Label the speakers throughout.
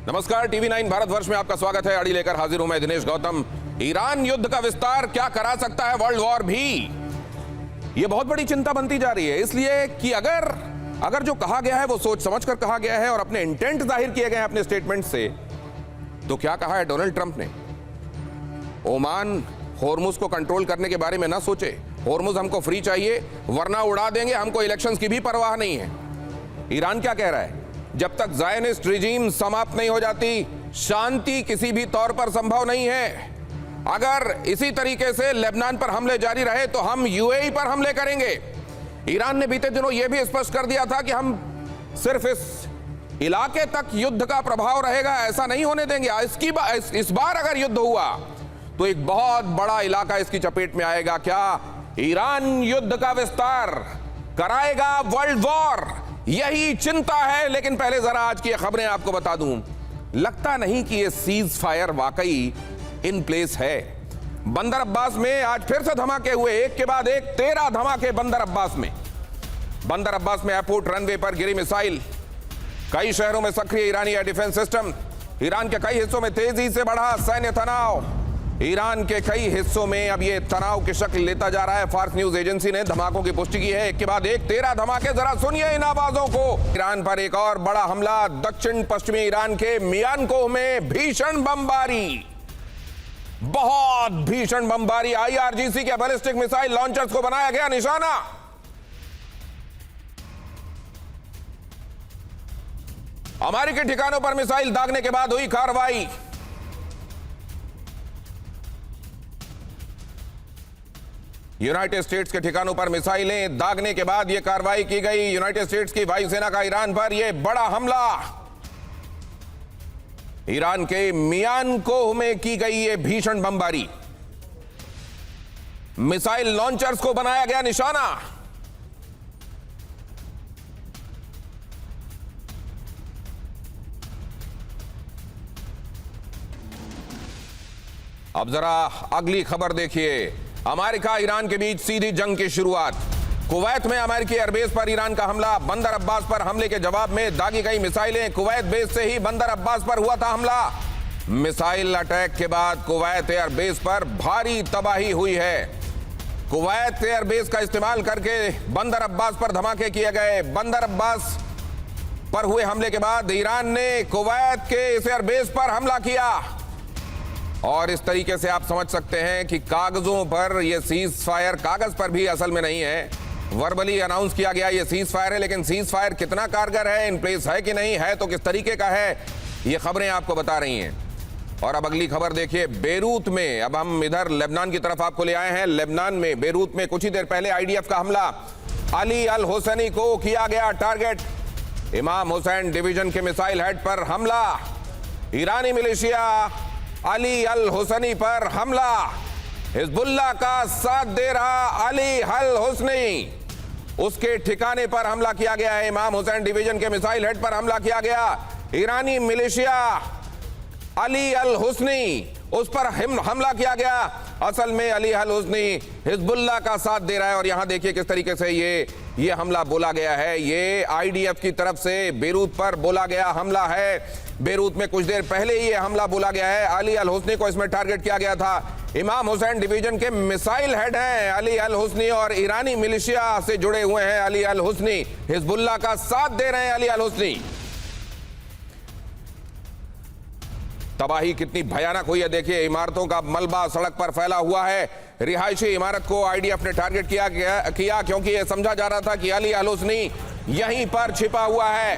Speaker 1: नमस्कार, टीवी 9 भारतवर्ष में आपका स्वागत है। अड़ी लेकर हाजिर हूं मैं दिनेश गौतम। ईरान युद्ध का विस्तार क्या करा सकता है वर्ल्ड वॉर भी, यह बहुत बड़ी चिंता बनती जा रही है। इसलिए कि अगर जो कहा गया है वो सोच समझकर कहा गया है और अपने इंटेंट जाहिर किए गए हैं अपने स्टेटमेंट से, तो क्या कहा है डोनाल्ड ट्रंप ने? ओमान होर्मुज को कंट्रोल करने के बारे में ना सोचे। होर्मुज हमको फ्री चाहिए वरना उड़ा देंगे, हमको इलेक्शंस की भी परवाह नहीं है। ईरान क्या कह रहा है? जब तक ज़ायनिस्ट रिजीम समाप्त नहीं हो जाती, शांति किसी भी तौर पर संभव नहीं है। अगर इसी तरीके से लेबनान पर हमले जारी रहे तो हम यूएई पर हमले करेंगे। ईरान ने बीते दिनों यह भी स्पष्ट कर दिया था कि हम सिर्फ इस इलाके तक युद्ध का प्रभाव रहेगा, ऐसा नहीं होने देंगे। इस बार अगर युद्ध हुआ तो एक बहुत बड़ा इलाका इसकी चपेट में आएगा। क्या ईरान युद्ध का विस्तार कराएगा वर्ल्ड वॉर? यही चिंता है। लेकिन पहले जरा आज की खबरें आपको बता दूं। लगता नहीं कि यह सीज फायर वाकई इन प्लेस है। बंदर अब्बास में आज फिर से धमाके हुए, एक के बाद एक 13 धमाके बंदर अब्बास में। बंदर अब्बास में एयरपोर्ट रनवे पर गिरी मिसाइल। कई शहरों में सक्रिय ईरानी एयर डिफेंस सिस्टम। ईरान के कई हिस्सों में तेजी से बढ़ा सैन्य तनाव। ईरान के कई हिस्सों में अब यह तनाव की शक्ल लेता जा रहा है। फार्स न्यूज एजेंसी ने धमाकों की पुष्टि की है, एक के बाद एक 13 धमाके। जरा सुनिए इन आवाजों को। ईरान पर एक और बड़ा हमला। दक्षिण पश्चिमी ईरान के मियानकोह में भीषण बमबारी, बहुत भीषण बमबारी। आईआरजीसी के बैलिस्टिक मिसाइल लॉन्चर्स को बनाया गया निशाना। अमेरिकी ठिकानों पर मिसाइल दागने के बाद हुई कार्रवाई। यूनाइटेड स्टेट्स के ठिकानों पर मिसाइलें दागने के बाद यह कार्रवाई की गई। यूनाइटेड स्टेट्स की वायुसेना का ईरान पर यह बड़ा हमला। ईरान के मियानकोह में की गई यह भीषण बमबारी। मिसाइल लॉन्चर्स को बनाया गया निशाना। अब जरा अगली खबर देखिए। अमेरिका ईरान के बीच सीधी जंग की शुरुआत। कुवैत में अमेरिकी एयरबेस पर ईरान का हमला। बंदर अब्बास पर हमले के जवाब में दागी गई मिसाइलें। कुवैत बेस से ही बंदर अब्बास पर हुआ था हमला। मिसाइल अटैक के बाद कुवैत एयरबेस पर भारी तबाही हुई है। कुवैत एयरबेस का इस्तेमाल करके बंदर अब्बास पर धमाके किए गए। बंदर अब्बास पर हुए हमले के बाद ईरान ने कुवैत के इस एयरबेस पर हमला किया। और इस तरीके से आप समझ सकते हैं कि कागजों पर यह सीज फायर, कागज पर भी असल में नहीं है, वर्बली अनाउंस किया गया यह सीज फायर है। लेकिन सीज फायर कितना कारगर है, इन प्लेस है कि नहीं है, तो किस तरीके का है, ये खबरें आपको बता रही हैं। और अब अगली खबर देखिए। बेरूत में, अब हम इधर लेबनान की तरफ आपको ले आए हैं। लेबनान में बेरूत में कुछ ही देर पहले आईडीएफ का हमला। अली अल हुसैनी को किया गया टारगेट। इमाम हुसैन डिवीजन के मिसाइल हेड पर हमला। ईरानी मिलिशिया अली अल हुसैनी पर हमला। हिजबुल्लाह का साथ दे रहा अली अल हुसैनी, उसके ठिकाने पर हमला किया गया है। इमाम हुसैन डिवीजन के मिसाइल हेड पर हमला किया गया। ईरानी मिलिशिया अली अल हुसैनी, उस पर हमला किया गया। असल में अली अल हुसैनी हिजबुल्लाह का साथ दे रहा है। और यहां देखिए किस तरीके से ये हमला बोला गया है। ये आईडीएफ की तरफ से बेरूत पर बोला गया हमला है। बेरूत में कुछ देर पहले ही ये हमला बोला गया है। अली अल हुसैनी को इसमें टारगेट किया गया था। इमाम हुसैन डिवीजन के मिसाइल हेड हैं अली अल हुसैनी और ईरानी मिलिशिया से जुड़े हुए हैं अली अल हुसैनी। हिजबुल्लाह का साथ दे रहे हैं अली अल हुसैनी। तबाही कितनी भयानक हुई है देखिए। इमारतों का मलबा सड़क पर फैला हुआ है। रिहायशी इमारत को आईडीएफ ने टारगेट किया क्योंकि यह समझा जा रहा था कि अली अल हुसैनी यहीं पर छिपा हुआ है।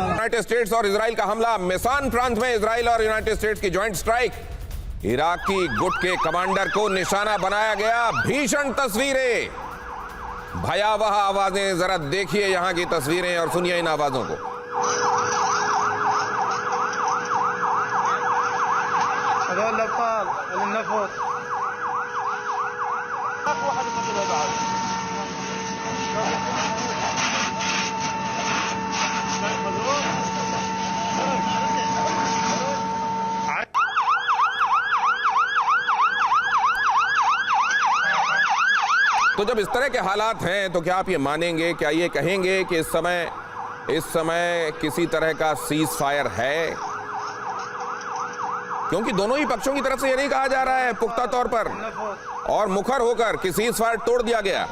Speaker 1: यूनाइटेड स्टेट्स और इजराइल का हमला। मेसान प्रांत में इजराइल और यूनाइटेड स्टेट्स की ज्वाइंट स्ट्राइक। इराकी गुट के कमांडर को निशाना बनाया गया। भीषण तस्वीरें, भयावह आवाजें। जरा देखिए यहां की तस्वीरें और सुनिए इन आवाजों को। तो जब इस तरह के हालात हैं तो क्या आप ये मानेंगे, क्या ये कहेंगे कि इस समय किसी तरह का सीज फायर है? क्योंकि दोनों ही पक्षों की तरफ से ये नहीं कहा जा रहा है पुख्ता तौर पर और मुखर होकर कि सीज फायर तोड़ दिया गया।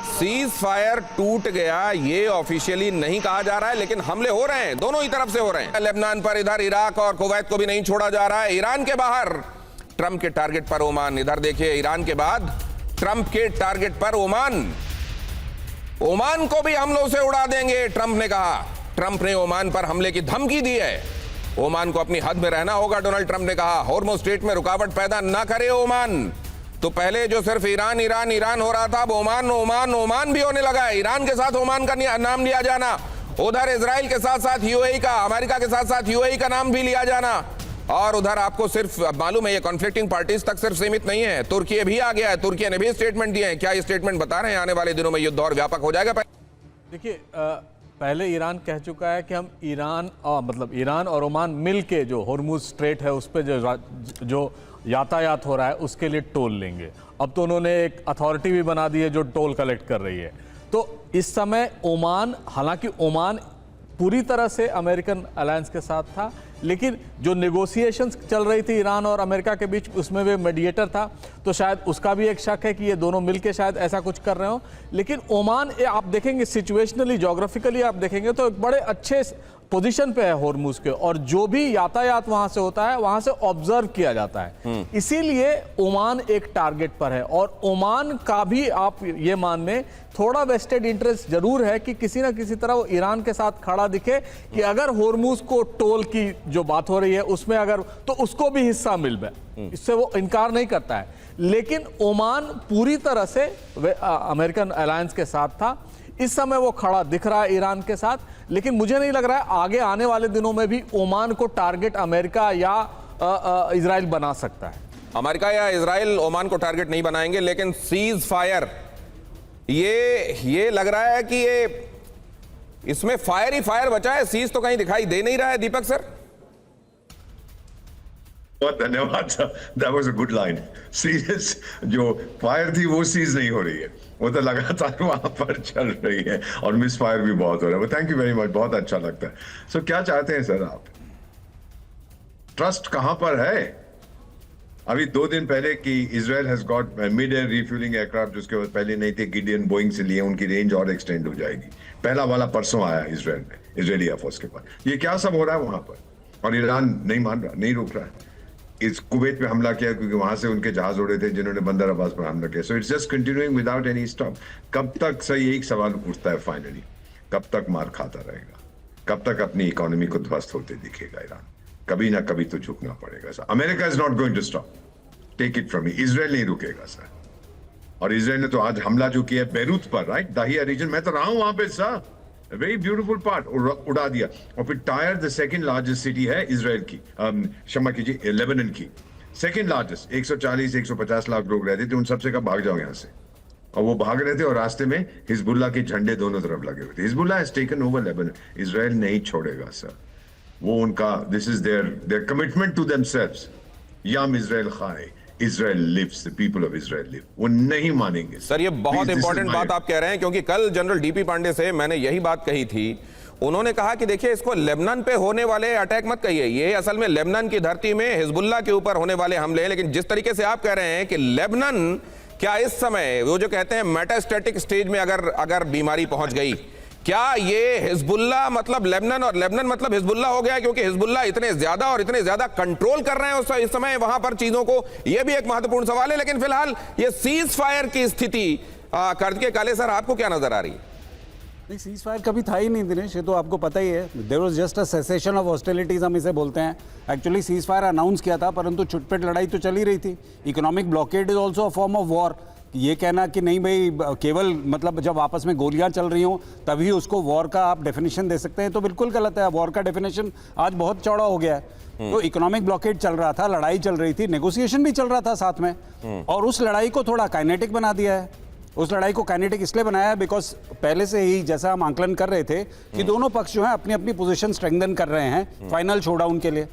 Speaker 1: सीज फायर टूट गया ये ऑफिशियली नहीं कहा जा रहा है, लेकिन हमले हो रहे हैं, दोनों ही तरफ से हो रहे हैं। लेबनान पर, इधर इराक और कुवैत को भी नहीं छोड़ा जा रहा है। ईरान के बाहर ट्रंप के टारगेट पर ओमान, इधर देखिए ईरान के बाद ट्रंप के टारगेट पर ओमान को भी हमलों से उड़ा देंगे, ट्रंप ने कहा। ट्रंप ने ओमान पर हमले की धमकी दी है। ओमान को अपनी हद में रहना होगा, डोनाल्ड ट्रंप ने कहा। हॉर्मुज़ स्ट्रेट में रुकावट पैदा ना करे ओमान। तो पहले जो सिर्फ ईरान ईरान ईरान हो रहा था, अब ओमान ओमान ओमान भी होने लगा है। ईरान के साथ ओमान का नाम लिया जाना, उधर इजराइल के साथ साथ यूएई का, अमेरिका के साथ साथ यूएई का नाम भी लिया जाना। और उधर आपको सिर्फ मालूम है ये कॉन्फ्लिक्टिंग पार्टीज तक सिर्फ सीमित नहीं है, तुर्की भी आ गया है। तुर्की ने भी स्टेटमेंट दिए हैं। क्या ये स्टेटमेंट बता रहे हैं आने वाले दिनों में युद्ध और व्यापक हो जाएगा?
Speaker 2: देखिए, पहले ईरान कह चुका है कि हम ईरान और ओमान मिल के जो हॉर्मुज़ स्ट्रेट है उस पर जो यातायात हो रहा है उसके लिए टोल लेंगे। अब तो उन्होंने एक अथॉरिटी भी बना दी है जो टोल कलेक्ट कर रही है। तो इस समय ओमान, हालांकि ओमान पूरी तरह से अमेरिकन अलायंस के साथ था, लेकिन जो नेगोशिएशंस चल रही थी ईरान और अमेरिका के बीच उसमें वे मीडिएटर था, तो शायद उसका भी एक शक है कि ये दोनों मिलके शायद ऐसा कुछ कर रहे हो। लेकिन ओमान, आप देखेंगे सिचुएशनली, जोग्राफिकली आप देखेंगे तो एक बड़े अच्छे पोजीशन पे है हॉर्मुज़ के, और जो भी यातायात वहां से होता है वहां से ऑब्जर्व किया जाता है। इसीलिए ओमान एक टारगेट पर है। और ओमान का भी आप ये मान लें थोड़ा वेस्टेड इंटरेस्ट जरूर है कि किसी ना किसी तरह वो ईरान के साथ खड़ा दिखे कि अगर हॉर्मुज़ को टोल की जो बात हो रही है उसमें अगर, तो उसको भी हिस्सा मिल जाए, इससे वो इनकार नहीं करता है। लेकिन ओमान पूरी तरह से अमेरिकन अलायंस के साथ था, इस समय वो खड़ा दिख रहा है ईरान के साथ। लेकिन मुझे नहीं लग रहा है आगे आने वाले दिनों में भी ओमान को टारगेट अमेरिका या इजराइल बना सकता है।
Speaker 1: अमेरिका या इजराइल ओमान को टारगेट नहीं बनाएंगे, लेकिन सीज फायर ये लग रहा है कि ये इसमें फायर ही फायर बचा है, सीज तो कहीं दिखाई दे नहीं रहा है। दीपक सर,
Speaker 3: बहुत धन्यवाद sir, that was a good line. Serious जो फायर थी वो सीज नहीं हो रही है, वो तो लगातार वहां पर चल रही है और मिस फायर भी बहुत हो रहा है। थैंक यू वेरी मच, बहुत अच्छा लगता है। सो क्या चाहते हैं सर आप? ट्रस्ट कहां पर है? अभी 2 दिन पहले कि Israel has got mid air refuelling aircraft, जिसके बाद पहले नहीं थे, गिडियन बोइंग से लिए, उनकी रेंज और एक्सटेंड हो जाएगी। पहला वाला परसों आया इजराइल में, इजरायली एयरफोर्स के पास। ये क्या सब हो रहा है वहां पर? और ईरान नहीं मान रहा, नहीं रोक रहा है। इस कुवैत पे हमला किया क्योंकि वहां से उनके जहाज उड़े थे जिन्होंने बंदर अब्बास पर हमला किया। So it's just continuing without any stop. कब तक सही एक सवाल उठता है फाइनली, कब तक मार खाता रहेगा? कब तक अपनी इकोनॉमी को ध्वस्त होते दिखेगा ईरान? कभी ना कभी तो झुकना पड़ेगा sir. America is not going to stop, take it from me. Israel नहीं रुकेगा सर। और इजराइल ने तो आज हमला जो किया बेरूत पर, राइट, दाहिया रीजन, मैं तो रहा हूं वहां पे सर, वेरी ब्यूटीफुल पार्ट, उड़ा दिया। और फिर tyre the second largest city है इजराइल की, क्षमा कीजिए, लेबनान की सेकंड लार्जेस्ट। 140-150 लाख लोग रहते थे, उन सबसे कब भाग जाओ यहाँ से। और वो भाग रहे थे और रास्ते में हिजबुल्लाह के झंडे दोनों तरफ लगे हुए थे। Hezbollah has taken over Lebanon. Israel नहीं छोड़ेगा सर, वो उनका, this is their commitment to themselves. याम इजराइल खाए, Israel lives, the people of Israel live. वो नहीं मानेंगे
Speaker 1: सर। ये बहुत इंपॉर्टेंट बात आप कह रहे हैं, क्योंकि कल जनरल डीपी पांडे से मैंने यही बात कही थी। उन्होंने कहा कि देखिए, इसको लेबनान पे होने वाले अटैक मत कहिए, ये असल में लेबनान की धरती में हिजबुल्लाह के ऊपर होने वाले हमले हैं। लेकिन जिस तरीके से आप कह रहे हैं कि लेबनान, क्या इस समय वो जो कहते हैं मेटास्टैटिक स्टेज में अगर बीमारी पहुंच गई, क्या ये हिजबुल्लाह मतलब लेबनान और लेबनान मतलब हिजबुल्लाह हो गया? क्योंकि हिजबुल्लाह इतने ज्यादा और इतने ज्यादा कंट्रोल कर रहे हैं इस समय वहां पर चीजों को, यह भी एक महत्वपूर्ण सवाल है। लेकिन फिलहाल ये सीज फायर की स्थिति करके काले सर आपको क्या नजर आ रही है?
Speaker 4: नहीं, सीज फायर कभी था ही नहीं दिनेश, ये तो आपको पता ही है। There was just a cessation of hostilities, हम इसे बोलते हैं। एक्चुअली सीज फायर अनाउंस किया था, परंतु छुटपेट लड़ाई तो चल ही रही थी। Economic blockade is also a form of war. ये कहना कि नहीं भाई, केवल मतलब जब आपस में गोलियां चल रही हों तभी उसको वॉर का आप डेफिनेशन दे सकते हैं, तो बिल्कुल गलत है। वॉर का डेफिनेशन आज बहुत चौड़ा हो गया है। तो इकोनॉमिक ब्लॉकेड चल रहा था, लड़ाई चल रही थी, नेगोशिएशन भी चल रहा था साथ में, और उस लड़ाई को थोड़ा काइनेटिक बना दिया है। उस लड़ाई को काइनेटिक इसलिए बनाया है बिकॉज पहले से ही जैसा हम आंकलन कर रहे थे कि दोनों पक्ष जो है अपनी अपनी पोजीशन स्ट्रेंथन कर रहे हैं फाइनल शोडाउन के लिए,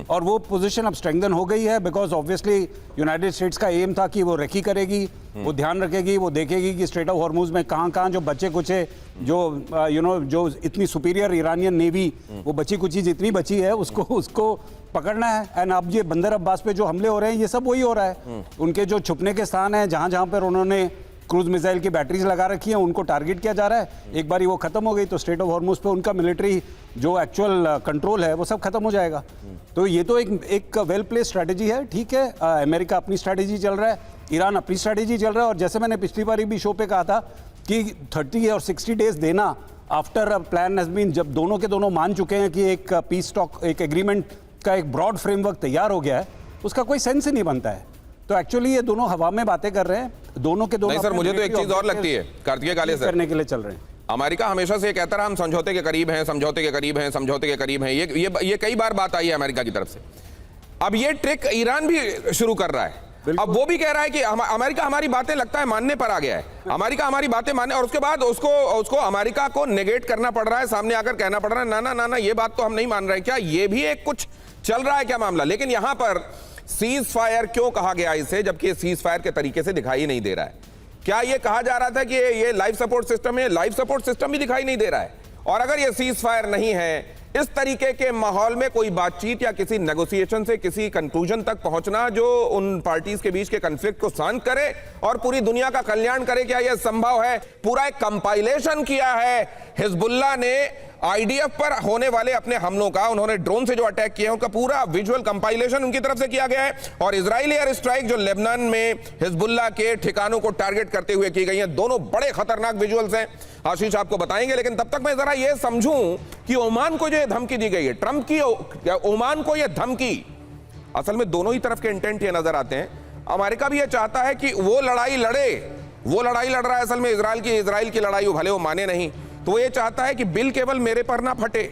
Speaker 4: और वो पोजीशन अब स्ट्रेंथन हो गई है बिकॉज ऑब्वियसली यूनाइटेड स्टेट्स का एम था कि वो रेकी करेगी, वो ध्यान रखेगी, वो देखेगी कि स्ट्रेट ऑफ हॉर्मुज में कहाँ जो बचे कुचे जो जो इतनी सुपीरियर ईरानियन नेवी वो बची कुची जितनी बची है उसको पकड़ना है। एंड अब ये बंदर अब्बास पे जो हमले हो रहे हैं ये सब वही हो रहा है। उनके जो छुपने के स्थान है जहां जहां पर उन्होंने क्रूज मिसाइल की बैटरीज लगा रखी हैं उनको टारगेट किया जा रहा है। एक बार वो खत्म हो गई तो स्ट्रेट ऑफ हॉर्मुज पे उनका मिलिट्री जो एक्चुअल कंट्रोल है वो सब खत्म हो जाएगा। तो ये तो एक वेल प्लेस स्ट्रैटेजी है। ठीक है, अमेरिका अपनी स्ट्रैटेजी चल रहा है, ईरान अपनी स्ट्रैटेजी चल रहा है, और जैसे मैंने पिछली बार भी शो पे कहा था कि 30 और 60 डेज देना आफ्टर प्लान हैज बीन, जब दोनों के दोनों मान चुके हैं कि एक पीस टॉक एक एग्रीमेंट का एक ब्रॉड फ्रेमवर्क तैयार हो गया है, उसका कोई सेंस ही नहीं बनता है। तो एक्चुअली ये दोनों हवा में बातें कर रहे हैं, दोनों के दोनों।
Speaker 1: नहीं सर, मुझे तो एक चीज और लगती है कार्तिकेय काले सर,
Speaker 4: करने के लिए चल रहे हैं।
Speaker 1: अमेरिका हमेशा से कहता रहा हम समझौते के करीब हैं, समझौते के करीब हैं, समझौते के करीब हैं। ये कई बार बात आई है अमेरिका की तरफ से। अब ये ट्रिक ईरान भी शुरू कर रहा है। अब वो भी कह रहा है कि अमेरिका हमारी बातें लगता है मानने पर आ गया है, अमेरिका हमारी बातें मानने, और उसके बाद उसको अमेरिका को नेगेट करना पड़ रहा है, सामने आकर कहना पड़ रहा है ना ना ये बात तो हम नहीं मान रहे। क्या ये भी एक कुछ चल रहा है क्या मामला? लेकिन यहां पर सीज फायर क्यों कहा गया इसे, जबकि ये सीज फायर के तरीके से दिखाई नहीं दे रहा है? क्या ये कहा जा रहा था कि ये लाइफ सपोर्ट सिस्टम है? लाइफ सपोर्ट सिस्टम भी दिखाई नहीं दे रहा है। और अगर ये सीज फायर नहीं है, इस तरीके के माहौल में कोई बातचीत या किसी नेगोशिएशन से किसी कंक्लूजन तक पहुंचना जो उन पार्टीज के बीच के कॉन्फ्लिक्ट को शांत करे और पूरी दुनिया का कल्याण करे, क्या यह संभव है? पूरा एक कंपाइलेशन किया है हिजबुल्लाह ने आईडीएफ पर होने वाले अपने हमलों का, उन्होंने ड्रोन से जो अटैक किए हैं उनका पूरा विजुअल कंपाइलेशन उनकी तरफ से किया गया है। और इजरायली एयर स्ट्राइक जो लेबनान में हिजबुल्लाह के ठिकानों को टारगेट करते हुए की गई हैं, दोनों बड़े खतरनाक विजुअल्स हैं। आशीष आपको बताएंगे, लेकिन तब तक मैं जरा यह समझूं कि ओमान को जो धमकी दी गई है, ट्रंप की ओमान को यह धमकी, असल में दोनों ही तरफ के इंटेंट ये नजर आते हैं। अमेरिका भी यह चाहता है कि वो लड़ाई लड़ रहा है असल में इजराइल की लड़ाई, भले वो माने नहीं, तो वो ये चाहता है कि बिल केवल मेरे पर ना फटे,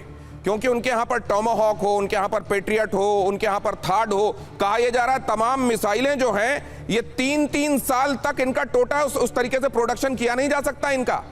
Speaker 1: क्योंकि उनके यहां पर टॉमाहॉक हो, उनके यहां पर पेट्रियट हो, उनके यहां पर थार्ड हो। कहा यह जा रहा है तमाम मिसाइलें जो हैं ये 3-3 साल तक इनका टोटा उस तरीके से प्रोडक्शन किया नहीं जा सकता इनका।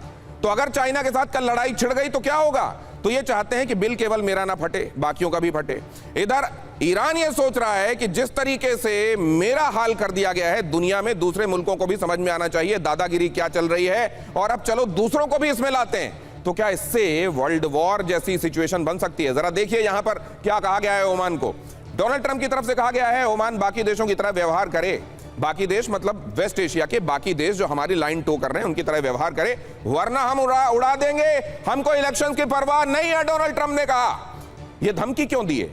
Speaker 1: तो अगर चाइना के साथ कल लड़ाई छिड़ गई तो क्या होगा? तो ये चाहते हैं कि बिल केवल मेरा ना फटे, बाकियों का भी फटे। इधर ईरान ये सोच रहा है कि जिस तरीके से मेरा हाल कर दिया गया है, दुनिया में दूसरे मुल्कों को भी समझ में आना चाहिए दादागिरी क्या चल रही है, और अब चलो दूसरों को भी इसमें लाते हैं। तो क्या इससे वर्ल्ड वॉर जैसी सिचुएशन बन सकती है? जरा देखिए यहां पर क्या कहा गया है ओमान को। डोनाल्ड ट्रंप की तरफ से कहा गया है ओमान बाकी देशों की तरह व्यवहार करे, बाकी देश मतलब वेस्ट एशिया के बाकी देश जो हमारी लाइन टो कर रहे हैं उनकी तरह व्यवहार करे, वरना हम उड़ा देंगे, हमको इलेक्शंस की परवाह नहीं है, डोनाल्ड ट्रंप ने कहा। यह धमकी क्यों दी है?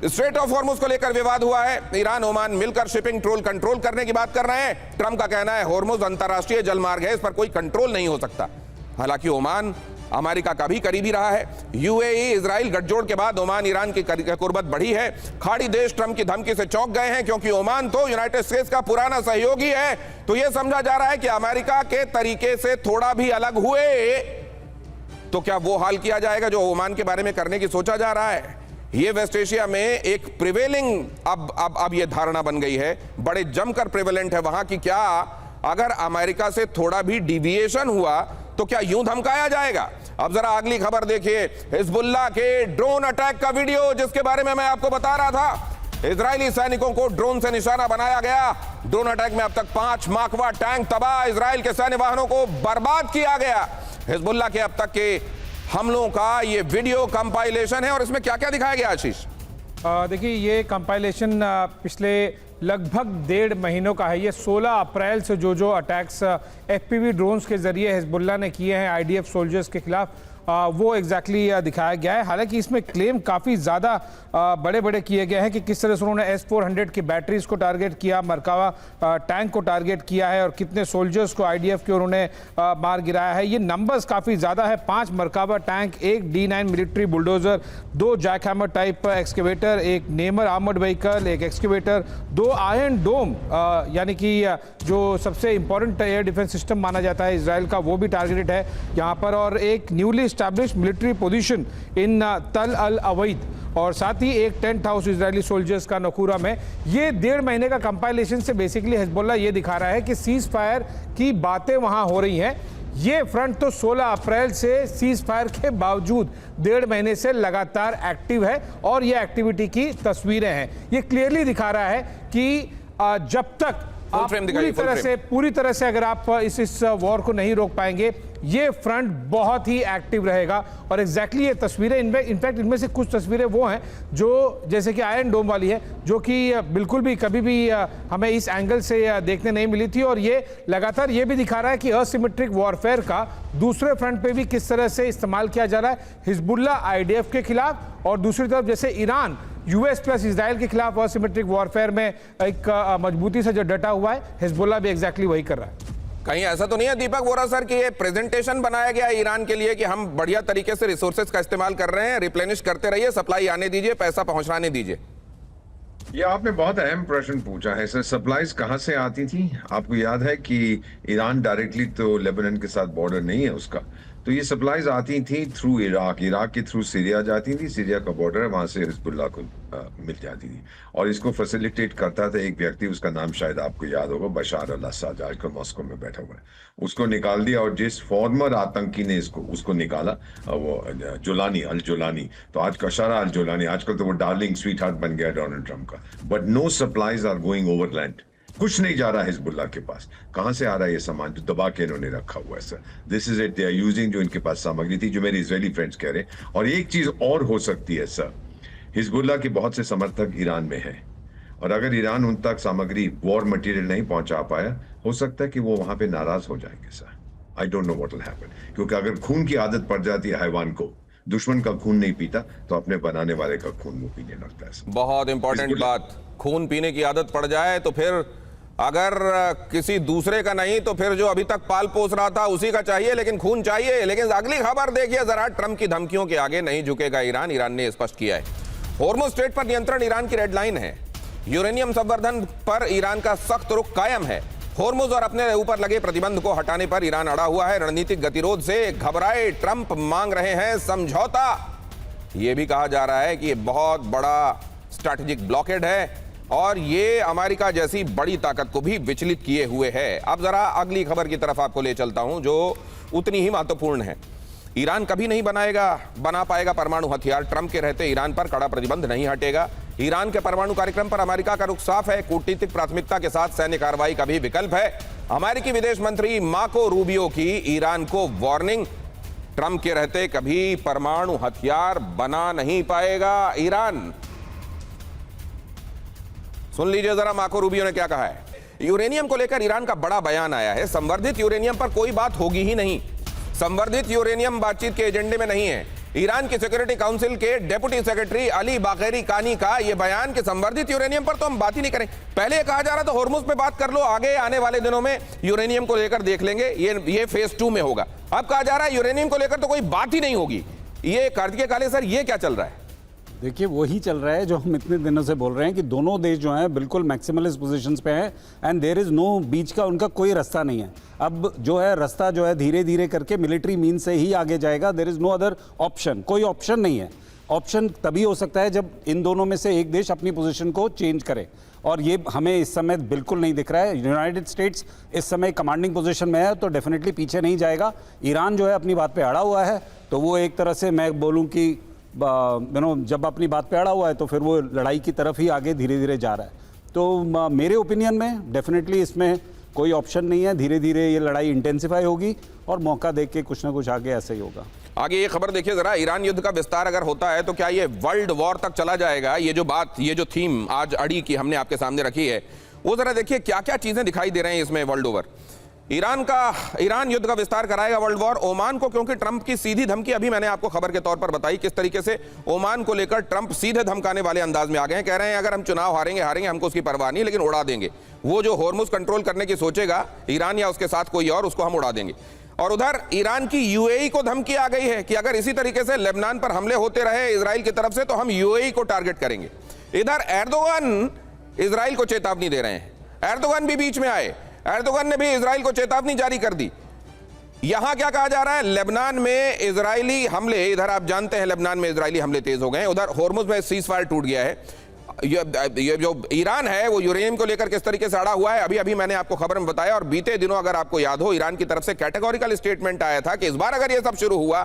Speaker 1: स्ट्रेट ऑफ हॉर्मुज को लेकर विवाद हुआ है, ईरान ओमान मिलकर शिपिंग कंट्रोल करने की बात कर रहे हैं। ट्रंप का कहना है हॉर्मुज अंतरराष्ट्रीय जलमार्ग है, इस पर कोई कंट्रोल नहीं हो सकता। हालांकि ओमान अमेरिका का भी करीबी रहा है। यूएई इजराइल गठजोड़ के बाद ओमान ईरान की कुर्बत बढ़ी है। खाड़ी देश ट्रंप की धमकी से चौंक गए हैं, क्योंकि ओमान तो यूनाइटेड स्टेट्स का पुराना सहयोगी है। तो यह समझा जा रहा है कि अमेरिका के तरीके से थोड़ा भी अलग हुए तो क्या वो हाल किया जाएगा जो ओमान के बारे में करने की सोचा जा रहा है। ये वेस्ट एशिया में एक प्रिवेलिंग अब ये धारणा बन गई है, बड़े जमकर प्रिवेलेंट है वहां की, क्या अगर अमेरिका से थोड़ा भी डिविएशन हुआ तो क्या यूं धमकाया जाएगा। अब जरा अगली खबर देखिए, हिजबुल्लाह के ड्रोन अटैक का वीडियो, जिसके बारे में मैं आपको बता रहा था। इजरायली सैनिकों को ड्रोन से निशाना बनाया गया। ड्रोन अटैक में अब तक 5 माकवा टैंक तबाह, इजराइल के सैन्य वाहनों को बर्बाद किया गया। हिजबुल्लाह के अब तक के हमलों का ये वीडियो कंपाइलेशन है, और इसमें क्या क्या दिखाया गया आशीष?
Speaker 5: देखिए ये कंपाइलेशन पिछले लगभग 1.5 महीनों का है। ये 16 अप्रैल से जो अटैक्स FPV ड्रोन्स के जरिए हिजबुल्लाह ने किए हैं IDF सोल्जर्स के खिलाफ, वो एग्जैक्टली दिखाया गया है। हालांकि इसमें क्लेम काफ़ी ज़्यादा बड़े किए गए हैं कि किस तरह से उन्होंने S-400 की बैटरीज को टारगेट किया, मरकावा टैंक को टारगेट किया है, और कितने सोल्जर्स को IDF के उन्होंने मार गिराया है। ये नंबर्स काफ़ी ज़्यादा है। 5 Merkava tank, 1 D9 military bulldozer, 2 jackhammer type excavator, 1 Namer armoured vehicle, 1 excavator, 2 iron dome यानी कि जो सबसे इंपॉर्टेंट एयर डिफेंस सिस्टम माना जाता है इसराइल का, वो भी टारगेटेड है यहाँ पर, और एक newly established military position in Tal Al Awaid और साथ ही एक टेंट हाउस इजरायली सोल्जर्स का नखूरा में। ये 1.5 महीने का कंपाइलेशन से बेसिकली हिजबुल्ला ये दिखा रहा है कि सीज फायर की बातें वहां हो रही हैं। ये फ्रंट तो 16 अप्रैल से सीज फायर के बावजूद 1.5 महीने से लगातार एक्टिव है और ये एक्टिविटी की तस्वीरें हैं। ये क्लियरली दिखा रहा है कि जब तक आप पूरी तरह से अगर आप इस वॉर को नहीं रोक पाएंगे, ये फ्रंट बहुत ही एक्टिव रहेगा। और एग्जैक्टली ये तस्वीरें इनफैक्ट इनमें से कुछ तस्वीरें वो हैं जो जैसे कि आयरन डोम वाली है, जो कि बिल्कुल भी कभी भी हमें इस एंगल से देखने नहीं मिली थी। और ये लगातार ये भी दिखा रहा है कि असिमेट्रिक वॉरफेयर का दूसरे फ्रंट पे भी किस तरह से इस्तेमाल किया जा रहा है, हिजबुल्ला IDF के खिलाफ, और दूसरी तरफ जैसे ईरान US प्लस इजराइल के खिलाफ असिमेट्रिक वॉरफेयर में एक मजबूती से जो डटा हुआ है, हिजबुल्ला भी एग्जैक्टली वही कर रहा है।
Speaker 1: कहीं ऐसा तो नहीं है दीपक वोरा सर कि ये प्रेजेंटेशन बनाया गया ईरान के लिए कि हम बढ़िया तरीके से रिसोर्सेज का इस्तेमाल कर रहे हैं, रिप्लेनिश करते रहिए, सप्लाई आने दीजिए, पैसा पहुंचाने दीजिए?
Speaker 3: ये आपने बहुत अहम प्रश्न पूछा है सर। सप्लाईज कहां से आती थी? आपको याद है कि ईरान डायरेक्टली तो लेबनान के साथ बॉर्डर नहीं है उसका, तो ये सप्लाईज आती थी थ्रू इराक, इराक के थ्रू सीरिया जाती थी, सीरिया का बॉर्डर है, वहां से हिजबुल्लाह को मिल जाती थी। और इसको फैसिलिटेट करता था एक व्यक्ति, उसका नाम शायद आपको याद होगा, बशार अल असद, आजकल मॉस्को में बैठा हुआ है। उसको निकाल दिया और जिस फॉर्मर आतंकी ने उसको निकाला, वो जुलानी, अल जुलानी, तो आज कशारा अल जुलानी, आजकल तो वो डार्लिंग स्वीट हार्ट बन गया डोनाल्ड ट्रंप का। But no supplies are going overland, कुछ नहीं जा रहा हिजबुल्ला के पास। कहां से आ रहा है ये सामान जो दबा के इन्होंने रखा हुआ है sir? This is it, they are using जो इनके पास सामग्री थी, जो मेरे इजरायली फ्रेंड्स कह रहे हैं। और एक चीज और हो सकती है सर, हिजबुल्ला के बहुत से समर्थक ईरान में हैं, और अगर ईरान उन तक सामग्री, वॉर मटेरियल नहीं पहुंचा पाया, हो सकता है कि वो वहां पे नाराज हो जाएंगे sir. I don't know what will happen, क्योंकि अगर खून की आदत पड़ जाती है हैवान को, दुश्मन का खून नहीं पीता तो अपने बनाने वाले का खून वो पीने लगता है सर।
Speaker 1: बहुत इंपॉर्टेंट बात, खून पीने की आदत पड़ जाए तो फिर अगर किसी दूसरे का नहीं तो फिर जो अभी तक पाल पोस रहा था उसी का चाहिए, लेकिन खून चाहिए। लेकिन अगली खबर देखिए जरा, ट्रंप की धमकियों के आगे नहीं झुकेगा ईरान। ईरान ने स्पष्ट किया है होर्मुज स्ट्रेट पर नियंत्रण ईरान की रेड लाइन है। यूरेनियम संवर्धन पर ईरान का सख्त रुख कायम है। होर्मुज और अपने ऊपर लगे प्रतिबंध को हटाने पर ईरान अड़ा हुआ है। रणनीतिक गतिरोध से घबराए ट्रंप मांग रहे हैं समझौता। यह भी कहा जा रहा है कि यह बहुत बड़ा स्ट्रैटेजिक ब्लॉकेड है और ये अमेरिका जैसी बड़ी ताकत को भी विचलित किए हुए है। अब जरा अगली खबर की तरफ आपको ले चलता हूं जो उतनी ही महत्वपूर्ण है। ईरान कभी नहीं बना पाएगा परमाणु हथियार। ट्रंप के रहते ईरान पर कड़ा प्रतिबंध नहीं हटेगा। ईरान के परमाणु कार्यक्रम पर अमेरिका का रुख साफ है। कूटनीतिक प्राथमिकता के साथ सैन्य कार्रवाई का भी विकल्प है। अमेरिकी विदेश मंत्री मार्को रूबियो की ईरान को वार्निंग, ट्रंप के रहते कभी परमाणु हथियार बना नहीं पाएगा ईरान। सुन लीजिए जरा मार्को रूबियो ने क्या कहा है। यूरेनियम को लेकर ईरान का बड़ा बयान आया है। संवर्धित यूरेनियम पर कोई बात होगी ही नहीं। संवर्धित यूरेनियम बातचीत के एजेंडे में नहीं है। ईरान की सिक्योरिटी काउंसिल के डेप्यूटी सेक्रेटरी अली बागेरी कानी का यह बयान कि संवर्धित यूरेनियम पर तो हम बात ही नहीं करें। पहले कहा जा रहा था होर्मुज पे बात कर लो, आगे आने वाले दिनों में यूरेनियम को लेकर देख लेंगे, ये फेज 2 में होगा। अब कहा जा रहा है यूरेनियम को लेकर तो कोई बात ही नहीं होगी। ये कार्तिकेय काले सर, ये क्या चल रहा है?
Speaker 4: देखिए वही चल रहा है जो हम इतने दिनों से बोल रहे हैं कि दोनों देश जो हैं बिल्कुल मैक्सिमलिस्ट पोजीशंस पे हैं एंड देयर इज़ नो बीच का उनका कोई रास्ता नहीं है। अब जो है रास्ता जो है धीरे धीरे करके मिलिट्री मीन से ही आगे जाएगा। There is no other option, कोई ऑप्शन नहीं है। ऑप्शन तभी हो सकता है जब इन दोनों में से एक देश अपनी पोजीशन को चेंज करे, और ये हमें इस समय बिल्कुल नहीं दिख रहा है। यूनाइटेड स्टेट्स इस समय कमांडिंग पोजीशन में है तो डेफिनेटली पीछे नहीं जाएगा। ईरान जो है अपनी बात पे अड़ा हुआ है, तो वो एक तरह से मैं बोलूँ कि जब अपनी बात पे अड़ा हुआ है तो फिर वो लड़ाई की तरफ ही आगे धीरे धीरे जा रहा है। तो मेरे ओपिनियन में डेफिनेटली इसमें कोई ऑप्शन नहीं है। धीरे धीरे ये लड़ाई इंटेंसिफाई होगी और मौका देख के कुछ ना कुछ आगे ऐसे ही होगा।
Speaker 1: आगे ये खबर देखिए जरा, ईरान युद्ध का विस्तार अगर होता है तो क्या ये वर्ल्ड वॉर तक चला जाएगा? ये जो बात, ये जो थीम आज अड़ी की हमने आपके सामने रखी है, वो जरा देखिए क्या क्या चीजें दिखाई दे रहे हैं इसमें। वर्ल्ड ओवर ईरान युद्ध का विस्तार कराएगा वर्ल्ड वॉर। ओमान को, क्योंकि ट्रंप की सीधी धमकी अभी मैंने आपको खबर के तौर पर बताई किस तरीके से ओमान को लेकर ट्रंप सीधे धमकाने वाले अंदाज में आ गए हैं। कह रहे हैं अगर हम चुनाव हारेंगे हमको उसकी परवाह नहीं, लेकिन उड़ा देंगे। वो जो होर्मुज कंट्रोल करने की सोचेगा ईरान या उसके साथ कोई और, उसको हम उड़ा देंगे। और उधर ईरान की यूएई को धमकी आ गई है कि अगर इसी तरीके से लेबनान पर हमले होते रहे इजराइल की तरफ से तो हम यूएई को टारगेट करेंगे। इधर एर्दोगन इजराइल को चेतावनी दे रहे हैं। एर्दोगन भी बीच में आए। एर्दोगन ने भी इजराइल को चेतावनी जारी कर दी। यहां क्या कहा जा रहा है, लेबनान में इजरायली हमले, इधर आप जानते हैं लेबनान में इजरायली हमले तेज हो गए हैं, उधर होर्मुज में सीज फायर टूट गया है। ये जो ईरान है वो यूरेनियम को लेकर किस तरीके से अड़ा हुआ है, अभी अभी मैंने आपको खबर में बताया। और बीते दिनों अगर आपको याद हो, ईरान की तरफ से कैटेगोरिकल स्टेटमेंट आया था कि इस बार अगर ये सब शुरू हुआ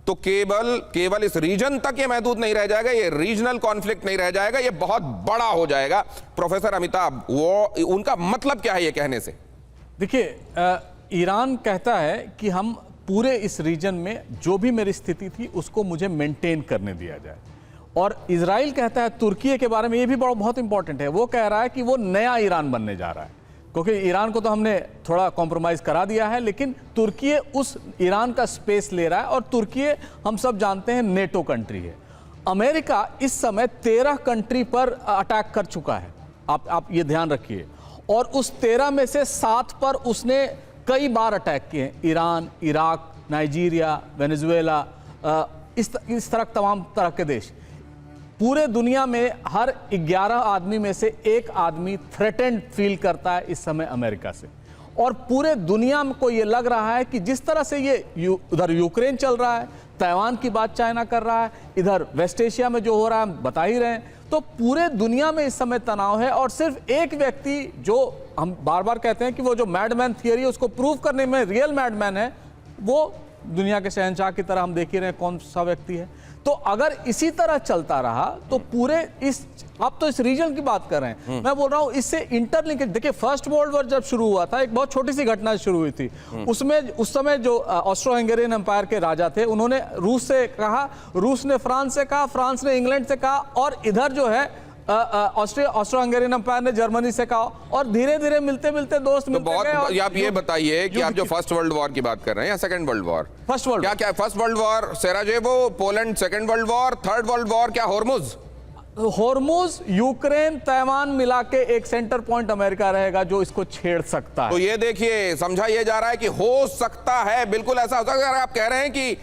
Speaker 1: तो केवल इस रीजन तक ये महदूद नहीं रह जाएगा, ये रीजनल कॉन्फ्लिक्ट नहीं रह जाएगा, ये बहुत बड़ा हो जाएगा। प्रोफेसर अमिताभ, वो उनका मतलब क्या है ये कहने से?
Speaker 2: देखिए, ईरान कहता है कि हम पूरे इस रीजन में जो भी मेरी स्थिति थी उसको मुझे मेंटेन करने दिया जाए। और इजराइल कहता है, तुर्की के बारे में ये भी बहुत इंपॉर्टेंट है, वो कह रहा है कि वो नया ईरान बनने जा रहा है, क्योंकि ईरान को तो हमने थोड़ा कॉम्प्रोमाइज करा दिया है, लेकिन तुर्की उस ईरान का स्पेस ले रहा है। और तुर्की हम सब जानते हैं नेटो कंट्री है। अमेरिका इस समय 13 कंट्री पर अटैक कर चुका है, आप ये ध्यान रखिए। और उस 13 में से 7 पर उसने कई बार अटैक किए हैं, ईरान, इराक, नाइजीरिया, वेनेजुएला, इस तरह तमाम तरह के देश। पूरे दुनिया में हर 11 आदमी में से एक आदमी थ्रेटेंड फील करता है इस समय अमेरिका से। और पूरे दुनिया को ये लग रहा है कि जिस तरह से ये उधर यूक्रेन चल रहा है, ताइवान की बात चाइना कर रहा है, इधर वेस्ट एशिया में जो हो रहा है हम बता ही रहे हैं, तो पूरे दुनिया में इस समय तनाव है। और सिर्फ एक व्यक्ति, जो हम बार बार कहते हैं कि वो जो मैडमैन थियरी है उसको प्रूव करने में रियल मैडमैन है, वो दुनिया के शहंशाह की तरह हम देख ही रहे हैं कौन सा व्यक्ति है। तो अगर इसी तरह चलता रहा तो पूरे आप तो इस रीजन की बात कर रहे हैं, मैं बोल रहा हूं इससे इंटरलिंकेज। देखिए, फर्स्ट वर्ल्ड वॉर जब शुरू हुआ था, एक बहुत छोटी सी घटना शुरू हुई थी। उसमें उस समय जो ऑस्ट्रो हंगेरियन एम्पायर के राजा थे, उन्होंने रूस से कहा, रूस ने फ्रांस से कहा, फ्रांस ने इंग्लैंड से कहा, और इधर जो है ऑस्ट्रो हंगेरियन एम्पायर ने जर्मनी से कहा, और धीरे धीरे मिलते मिलते दोस्त मिलते गए। और
Speaker 1: आप ये बताइए कि आप जो फर्स्ट वर्ल्ड वॉर की बात कर रहे हैं या second world war?
Speaker 2: First world.
Speaker 1: क्या first world war Sarajevo, Poland, second world war, third world war क्या होर्मुज?
Speaker 2: होर्मुज, यूक्रेन, ताइवान मिला के एक सेंटर पॉइंट अमेरिका रहेगा जो इसको छेड़ सकता है।
Speaker 1: तो ये देखिए, समझा ये जा रहा है कि हो सकता है, बिल्कुल ऐसा हो सकता है। अगर आप कह रहे हैं कि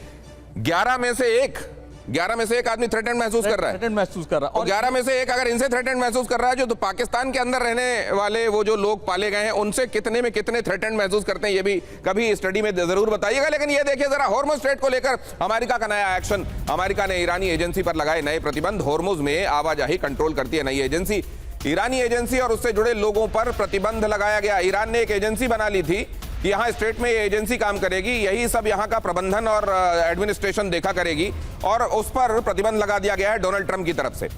Speaker 1: 11 में से एक आदमी थ्रेटेंड महसूस कर रहा है, और 11 में से एक अगर इनसे थ्रेटेंड महसूस कर रहा है, जो तो पाकिस्तान के अंदर रहने वाले वो जो लोग पाले गए हैं, उनसे कितने में कितने थ्रेटेंड महसूस करते हैं, ये भी कभी स्टडी में जरूर बताइएगा। लेकिन ये देखिए जरा, होर्मुज स्ट्रेट को लेकर अमेरिका का नया एक्शन। अमेरिका ने ईरानी एजेंसी पर लगाए नए प्रतिबंध। होर्मुज में आवाजाही कंट्रोल करती है नई एजेंसी, ईरानी एजेंसी, और उससे जुड़े लोगों पर प्रतिबंध लगाया गया। ईरान ने एक एजेंसी बना ली थी कि यहाँ स्टेट में ये एजेंसी काम करेगी, यही सब यहाँ का प्रबंधन और एडमिनिस्ट्रेशन देखा करेगी, और उस पर प्रतिबंध लगा दिया गया है डोनाल्ड ट्रंप की तरफ से।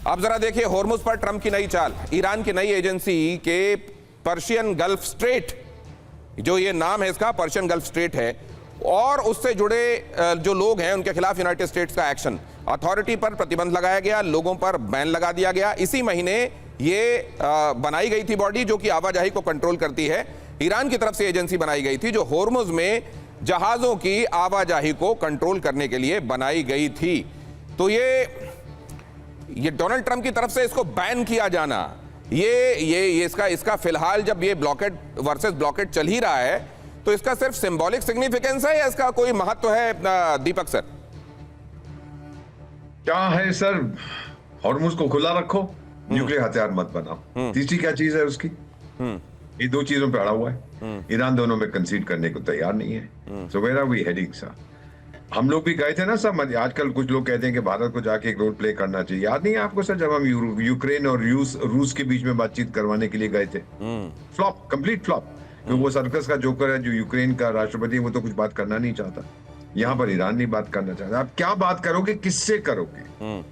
Speaker 1: अब जरा देखिए होर्मुज पर ट्रंप की नई चाल। ईरान की नई एजेंसी के पर्शियन गल्फ स्ट्रेट, जो ये नाम है इसका, पर्शियन गल्फ स्ट्रेट है, और उससे जुड़े जो लोग हैं उनके खिलाफ यूनाइटेड स्टेट्स का एक्शन। अथॉरिटी पर प्रतिबंध लगाया गया, लोगों पर बैन लगा दिया गया। इसी महीने ये बनाई गई थी बॉडी जो कि आवाजाही को कंट्रोल करती है। ईरान की तरफ से एजेंसी बनाई गई थी जो होर्मुज में जहाजों की आवाजाही को कंट्रोल करने के लिए बनाई गई थी। तो ये डोनाल्ड ट्रंप की तरफ से इसको बैन किया जाना, ये इसका फिलहाल जब ये ब्लॉकेड वर्सेस ब्लॉकेड चल ही रहा है, तो इसका सिर्फ सिंबॉलिक सिग्निफिकेंस है या इसका कोई महत्व है? दीपक सर,
Speaker 3: क्या है सर? हॉर्मुज को खुला रखो, न्यूक्लियर हथियार मत बनाओ। तीसरी क्या चीज है उसकी? ये दो चीजों पे अड़ा हुआ है। ईरान दोनों में कंसीड करने को तैयार नहीं है। So where are we heading sir? हम लोग भी गए थे ना सब, आजकल कुछ लोग कहते हैं कि भारत को जाके एक रोल प्ले करना चाहिए। याद नहीं है आपको सर, जब हम यूक्रेन और रूस के बीच में बातचीत करवाने के लिए गए थे? Flop, complete flop. वो सर्कस का जोकर है जो यूक्रेन का राष्ट्रपति, वो तो कुछ बात करना नहीं चाहता। यहाँ पर ईरान नहीं बात करना चाहता। आप क्या बात करोगे, किससे करोगे?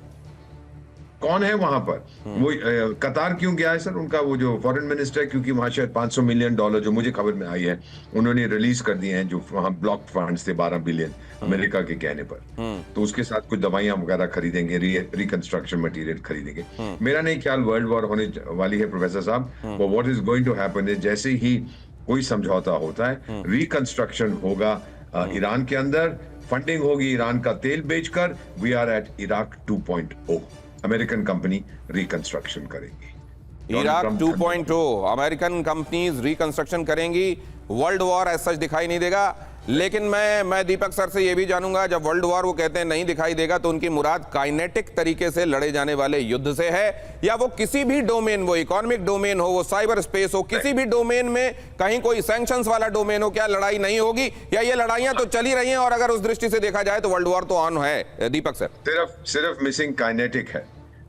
Speaker 3: कौन है वहां पर? वो कतार क्यों गया है सर? उनका वो जो फॉरेन मिनिस्टर है, क्योंकि वहां शायद $500 मिलियन जो मुझे खबर में आई है उन्होंने रिलीज कर दिए हैं, जो वहां ब्लॉक फंड्स थे 12 बिलियन अमेरिका के कहने पर। तो उसके साथ कुछ दवाइयां वगैरह खरीदेंगे, रिकंस्ट्रक्शन मटेरियल खरीदेंगे। मेरा नहीं ख्याल वर्ल्ड वॉर होने वाली है प्रोफेसर साहब। वो what is going to happen is, जैसे ही कोई समझौता होता है, रिकंस्ट्रक्शन होगा ईरान के अंदर, फंडिंग होगी ईरान का तेल बेचकर। We are at Iraq 2.0। American company reconstruction करेगी।
Speaker 1: इराक 2.0 अमेरिकन कंपनीज रिकंस्ट्रक्शन करेंगी। वर्ल्ड वॉर एज सच दिखाई नहीं देगा, लेकिन मैं दीपक सर से ये भी जानूंगा, जब वर्ल्ड वॉर वो कहते हैं नहीं दिखाई देगा, तो उनकी मुराद काइनेटिक तरीके से लड़े जाने वाले युद्ध से है, या वो किसी भी डोमेन, वो इकोनॉमिक डोमेन हो, वो साइबर स्पेस हो, किसी भी डोमेन में कहीं कोई सैंक्शंस वाला डोमेन हो, क्या लड़ाई नहीं होगी, या ये लड़ाइयां तो चली रही हैं और अगर उस दृष्टि से देखा जाए तो वर्ल्ड वॉर तो ऑन है? दीपक सर,
Speaker 3: सिर्फ मिसिंग काइनेटिक है।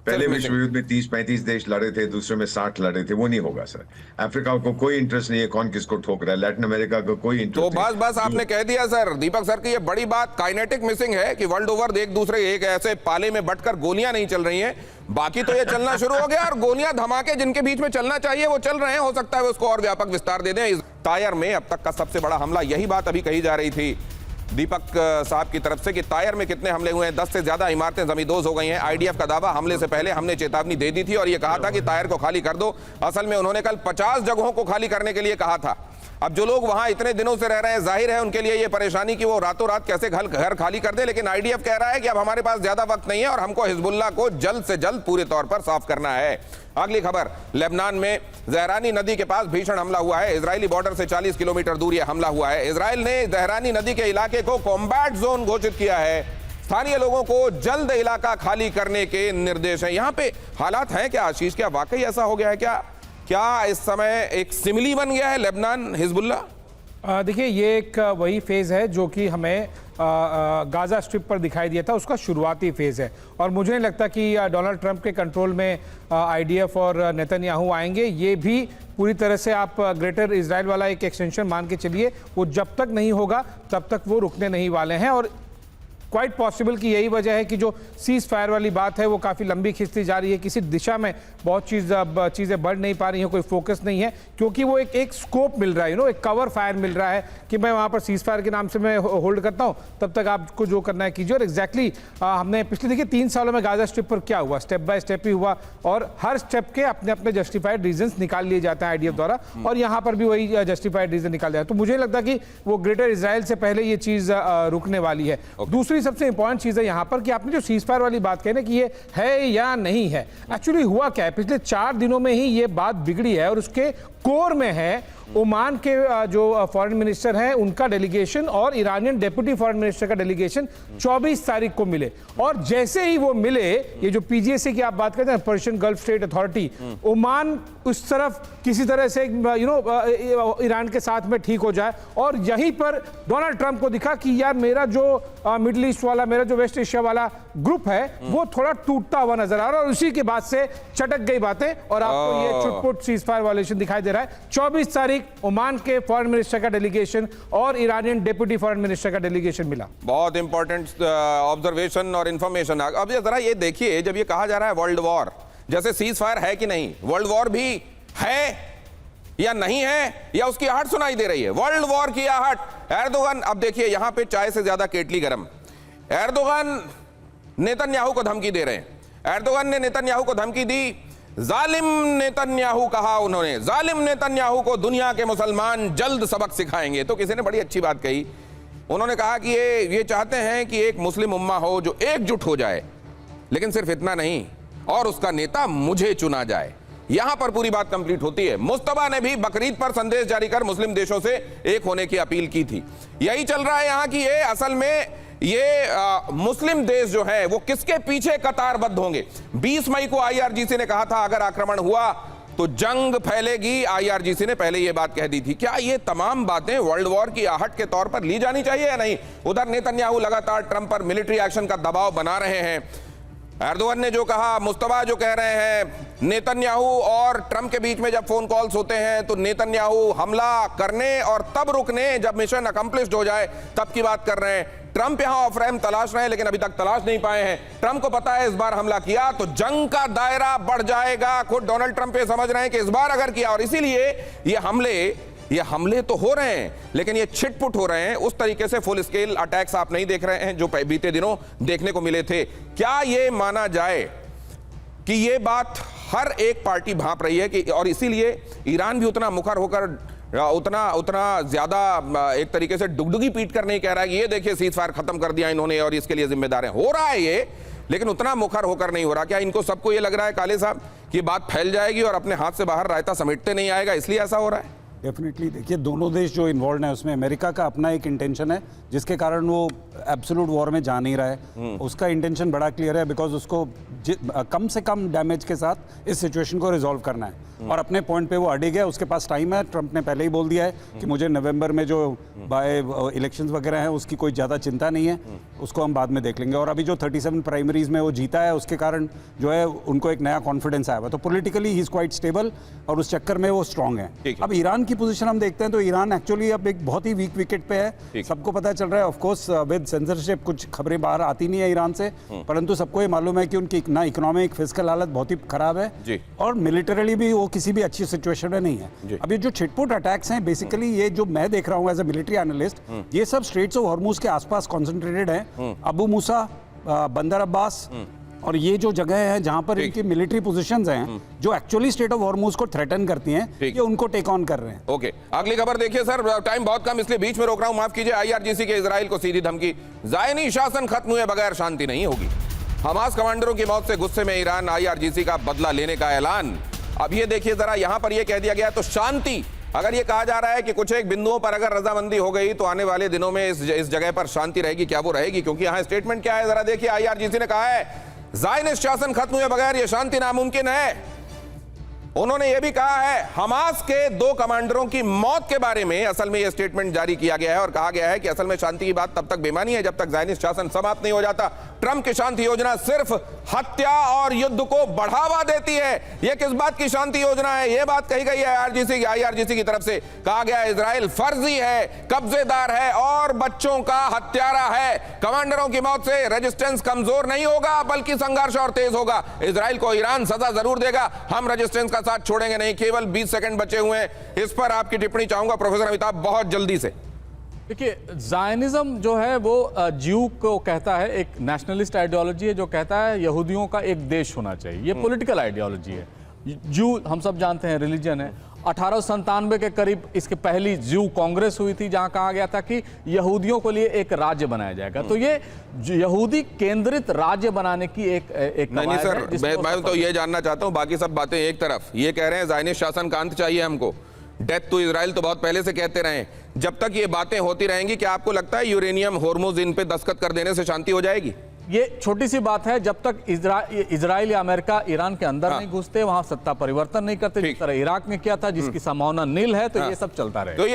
Speaker 3: पहले विश्व युद्ध में 30-35 देश लड़े थे, दूसरे में 60 लड़े थे, वो नहीं होगा सर। अफ्रीका को कोई इंटरेस्ट नहीं है कौन किसको ठोक रहा है, लैटिन अमेरिका को कोई इंटरेस्ट
Speaker 1: तो बस आपने कह दिया सर, दीपक सर की ये बड़ी बात काइनेटिक मिसिंग है कि वर्ल्ड ओवर एक दूसरे एक ऐसे पाले में बटकर गोलियां नहीं चल रही हैं, बाकी तो ये चलना शुरू हो गया और गोलियां धमाके जिनके बीच में चलना चाहिए वो चल रहे हैं। हो सकता है उसको और व्यापक विस्तार दे दें। इस तायर में अब तक का सबसे बड़ा हमला, यही बात अभी कही जा रही थी दीपक साहब की तरफ से कि तायर में कितने हमले हुए हैं, 10 से ज्यादा इमारतें जमींदोज हो गई हैं। आईडीएफ का दावा, हमले से पहले हमने चेतावनी दे दी थी और यह कहा था कि तायर को खाली कर दो। असल में उन्होंने कल 50 जगहों को खाली करने के लिए कहा था। अब जो लोग वहां इतने दिनों से रह रहे हैं, जाहिर है उनके लिए यह परेशानी कि वो रातों रात कैसे घर खाली कर दे, लेकिन आईडीएफ कह रहा है कि अब हमारे पास ज्यादा वक्त नहीं है और हमको हिजबुल्लाह को जल्द से जल्द पूरे तौर पर साफ करना है। अगली खबर, लेबनान में जहरानी नदी के पास भीषण हमला हुआ है। इजरायली बॉर्डर से 40 किलोमीटर दूर यह हमला हुआ है। इजराइल ने जहरानी नदी के इलाके को कॉम्बैट जोन घोषित किया है। स्थानीय लोगों को जल्द इलाका खाली करने के निर्देश हैं। यहाँ पे हालात हैं क्या आशीष, क्या वाकई ऐसा हो गया है? क्या इस समय एक सिमिली बन गया है लेबनान हिजबुल्लाह?
Speaker 5: देखिए, ये एक वही फेज़ है जो कि हमें गाज़ा स्ट्रिप पर दिखाई दिया था, उसका शुरुआती फेज़ है। और मुझे नहीं लगता कि डोनाल्ड ट्रंप के कंट्रोल में आईडीएफ और नेतन्याहू आएंगे। ये भी पूरी तरह से आप ग्रेटर इजराइल वाला एक एक्सटेंशन मान के चलिए, वो जब तक नहीं होगा तब तक वो रुकने नहीं वाले हैं। और क्वाइट पॉसिबल कि यही वजह है कि जो सीज फायर वाली बात है वो काफ़ी लंबी खिंचती जा रही है, किसी दिशा में बहुत चीज़ें बढ़ नहीं पा रही हैं, कोई फोकस नहीं है, क्योंकि वो एक स्कोप मिल रहा है, एक कवर फायर मिल रहा है कि मैं वहाँ पर सीज फायर के नाम से मैं होल्ड करता हूँ, तब तक आपको जो करना है कीजिए। और एग्जैक्टली हमने पिछले देखिए 3 सालों में गाजा स्ट्रिप पर क्या हुआ, स्टेप बाय स्टेप ही हुआ और हर स्टेप के अपने अपने जस्टिफाइड रीजन निकाल लिए जाते हैं आईडीएफ द्वारा, और यहाँ पर भी वही जस्टिफाइड रीजन निकाल दिया। तो मुझे नहीं लगता कि वो ग्रेटर इजराइल से पहले ये चीज़ रुकने वाली है। दूसरी सबसे इंपॉर्टेंट चीज है यहां पर कि आपने जो सीज फायर वाली बात कही ना कि ये है या नहीं है, एक्चुअली हुआ क्या है, पिछले 4 दिनों में ही ये बात बिगड़ी है और उसके कोर में है ओमान के जो फॉरेन मिनिस्टर हैं उनका डेलीगेशन और ईरानियन डेप्यूटी फॉरेन मिनिस्टर का डेलीगेशन 24 तारीख को मिले। और जैसे ही वो मिले, ये जो पीजीएसी की आप बात करते हैं, Persian gulf state authority, Oman उस तरफ किसी तरह से ईरान के साथ में ठीक हो जाए। और यहीं पर डोनाल्ड ट्रंप को दिखा कि यार मेरा जो मिडिल ईस्ट वाला, मेरा जो वेस्ट एशिया वाला ग्रुप है वो थोड़ा टूटता हुआ नजर आ रहा है, और उसी के बाद से चटक गई बातें और आपको ये चुटपुट सीज फायर वायलेशन दिखाई दे रहा है। 24 तारीख ओमान के फॉरेन मिनिस्टर का डेलीगेशन और ईरानियन डेप्यूटी फॉरेन मिनिस्टर का डेलीगेशन मिला।
Speaker 1: बहुत इंपॉर्टेंट ऑब्जर्वेशन और इंफॉर्मेशन। अब जरा ये देखिए, जब ये कहा जा रहा है वर्ल्ड वॉर, जैसे सीज फायर है कि नहीं, वर्ल्ड वॉर भी है या नहीं है, या उसकी आहट सुनाई दे रही है? वर्ल्ड वॉर की आहट। एर्दोगन, अब देखिए यहां पे चाय से ज्यादा केटली गरम। एर्दोगन नेतन्याहू को धमकी दे रहे हैं। एर्दोगन ने नेतन्याहू को धमकी दी, जालिम नेतन्याहू कहा उन्होंने, जालिम नेतन्याहू को दुनिया के मुसलमान जल्द सबक सिखाएंगे। तो किसी ने बड़ी अच्छी बात कही, उन्होंने कहा कि ये चाहते हैं कि एक मुस्लिम उम्मा हो जो एकजुट हो जाए, लेकिन सिर्फ इतना नहीं, और उसका नेता मुझे चुना जाए। यहां पर पूरी बात कंप्लीट होती है। मुस्तफा ने भी बकरीद पर संदेश जारी कर मुस्लिम देशों से एक होने की अपील की थी। यही चल रहा है यहां की ये असल में मुस्लिम देश जो है वो किसके पीछे कतारबद्ध होंगे। 20 मई को आईआरजीसी ने कहा था अगर आक्रमण हुआ तो जंग फैलेगी। आईआरजीसी ने पहले यह बात कह दी थी। क्या ये तमाम बातें वर्ल्ड वॉर की आहट के तौर पर ली जानी चाहिए या नहीं? उधर नेतन्याहू लगातार ट्रंप पर मिलिट्री एक्शन का दबाव बना रहे हैं। एर्दोगन ने जो कहा, मुस्तफा जो कह रहे हैं, नेतन्याहू और ट्रंप के बीच में जब फोन कॉल्स होते हैं तो नेतन्याहू हमला करने और तब रुकने, जब मिशन अकम्प्लिश्ड हो जाए तब की बात कर रहे हैं। ट्रंप यहां ऑफ रैम्प तलाश रहे हैं, लेकिन अभी तक तलाश नहीं पाए हैं। ट्रंप को पता है इस बार हमला किया तो जंग का दायरा बढ़ जाएगा। खुद डोनाल्ड ट्रंप ये समझ रहे हैं कि इस बार अगर किया, और इसीलिए ये हमले तो हो रहे हैं, लेकिन ये छिटपुट हो रहे हैं। उस तरीके से फुल स्केल अटैक्स आप नहीं देख रहे हैं जो बीते दिनों देखने को मिले थे। क्या ये माना जाए कि ये बात हर एक पार्टी भांप रही है कि, और इसीलिए ईरान भी उतना मुखर होकर उतना ज्यादा एक तरीके से डुगडुगी पीट कर नहीं कह रहा है कि ये देखिए सीज फायर खत्म कर दिया इन्होंने और इसके लिए जिम्मेदार है। हो रहा है ये, लेकिन उतना मुखर होकर नहीं हो रहा। क्या इनको सबको ये लग रहा है काले साहब कि बात फैल जाएगी और अपने हाथ से बाहर रायता समेटते नहीं आएगा, इसलिए ऐसा हो रहा है?
Speaker 4: डेफिनेटली देखिए, दोनों देश जो इन्वॉल्व हैं उसमें अमेरिका का अपना एक इंटेंशन है जिसके कारण वो एब्सोल्यूट वॉर में जा नहीं रहा है। उसका इंटेंशन बड़ा क्लियर है, बिकॉज उसको कम से कम डैमेज के साथ इस सिचुएशन को रिजॉल्व करना है और अपने पॉइंट पे वो अड़े गया। उसके पास टाइम है, ट्रंप ने पहले ही बोल दिया है कि मुझे नवंबर में जो बाय इलेक्शंस वगैरह हैं उसकी कोई ज़्यादा चिंता नहीं है, उसको हम बाद में देख लेंगे। और अभी जो 37 प्राइमरीज में वो जीता है उसके कारण जो है उनको एक नया कॉन्फिडेंस आया हुआ, तो politically he is quite stable और उस चक्कर में वो स्ट्रांग है। अब ईरान की पोजीशन हम देखते हैं तो ईरान एक्चुअली अब एक बहुत ही वीक विकेट पे है, सबको पता चल रहा है। ऑफकोर्स विद सेंसरशिप कुछ खबरें बाहर आती नहीं है ईरान से, परंतु सबको ये मालूम है कि उनकी ना इकोनॉमिक फिस्कल हालत बहुत ही खराब है और मिलिटरली भी वो किसी भी अच्छी सिचुएशन में नहीं है। अब ये जो छिटपुट अटैक्स हैं, बेसिकली ये जो मैं देख रहा हूँ एज अ मिलिट्री एनालिस्ट, ये सब स्ट्रेट्स ऑफ हॉर्मुज के आसपास कॉन्सेंट्रेटेड है। अबू मूसा, बंदर अब्बास और ये जो जगह है जहां पर इनकी मिलिट्री पोजीशंस हैं जो एक्चुअली स्टेट ऑफ हॉर्मुज को थ्रेटन करती हैं, ये उनको टेक ऑन कर रहे हैं।
Speaker 1: ओके, अगली खबर देखिए सर, टाइम बहुत कम इसलिए बीच में रोक रहा हूं, माफ कीजिए। आईआरजीसी के इजराइल को सीधी धमकी, ज़ायनी शासन खत्म हुए बगैर शांति नहीं होगी। हमास कमांडरों की मौत से गुस्से में ईरान, आईआरजीसी का बदला लेने का ऐलान। अब ये देखिए जरा, यहां पर यह कह दिया गया तो शांति, अगर ये कहा जा रहा है कि कुछ एक बिंदुओं पर अगर रजामंदी हो गई तो आने वाले दिनों में इस जगह पर शांति रहेगी, क्या वो रहेगी? क्योंकि यहां स्टेटमेंट क्या है जरा देखिए। आईआरजीसी ने कहा है ज़ायनिस्ट शासन खत्म हुए बगैर यह शांति नामुमकिन है। उन्होंने यह भी कहा है हमास के 2 कमांडरों की मौत के बारे में असल में यह स्टेटमेंट जारी किया गया है और कहा गया है कि असल में शांति की बात तब तक बेमानी है जब तक ज़ायनिस्ट शासन समाप्त नहीं हो जाता। ट्रंप की शांति योजना सिर्फ हत्या और युद्ध को बढ़ावा देती है। यह किस बात की शांति योजना है? यह बात कही गई है आईआरजीसी की तरफ से। कहा गया इजराइल फर्जी है, कब्जेदार है और बच्चों का हत्यारा है। कमांडरों की मौत से रेजिस्टेंस कमजोर नहीं होगा बल्कि संघर्ष और तेज होगा। इजराइल को ईरान सजा जरूर देगा, हम रेजिस्टेंस साथ छोड़ेंगे नहीं। केवल 20 सेकंड बचे हुए हैं, इस पर आपकी टिप्पणी चाहूंगा प्रोफेसर अमिताभ बहुत जल्दी से।
Speaker 2: देखिए, जायनिज्म जो है वो ज्यू को कहता है, एक नेशनलिस्ट आइडियोलॉजी है जो कहता है यहूदियों का एक देश होना चाहिए। ये पॉलिटिकल आइडियोलॉजी है। ज्यू हम सब जानते हैं रिलीजन है। 1897 के करीब इसकी पहली ज्यू कांग्रेस हुई थी जहां कहा गया था कि यहूदियों के लिए एक राज्य बनाया जाएगा। तो ये यहूदी केंद्रित राज्य बनाने की एक
Speaker 1: नहीं सर, मैं तो ये जानना चाहता हूं, बाकी सब बातें एक तरफ। ये कह रहे हैं ज़ायनिस्ट शासन का अंत चाहिए हमको, डेथ टू इजराइल तो बहुत पहले से कहते रहे। जब तक ये बातें होती रहेंगी, क्या आपको लगता है यूरेनियम होर्मुज इन पे दस्तखत कर देने से शांति हो जाएगी?
Speaker 2: ये छोटी सी बात है, जब तक इजराइल या अमेरिका ईरान के अंदर नहीं घुसते, वहां सत्ता परिवर्तन नहीं करते, जिस तरह इराक में किया था, जिसकी संभावना नील है, तो ये सब चलता रहेगा।